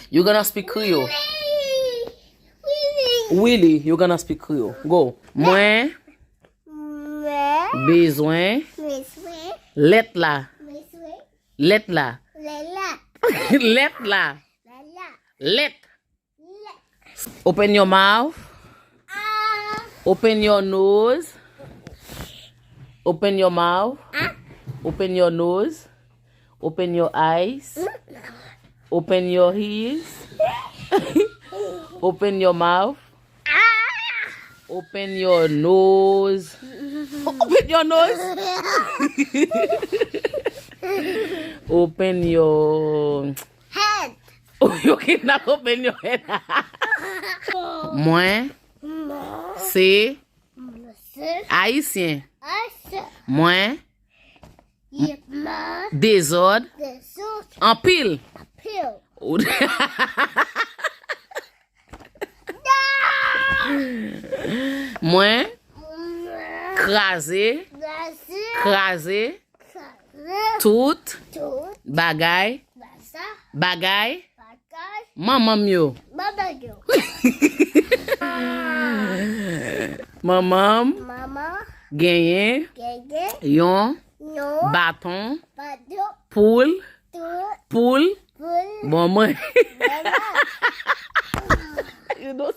You're gonna speak Creole. Willy, you're gonna speak Creole. Go. Moi, besoin, let la. Let la. Let la. Let. Open your mouth. Open your nose. Open your mouth. Open your nose. Open your eyes. Open your ears. Open your mouth. Open your nose. Open your nose. Open your head. Oh, you cannot open your head. Moi, c'est haïtien. Moi, désordre, en pile. Moi, crasé, tout, bagay, maman mieux. Maman, gagné, yon, bâton, poule, bon moi. You know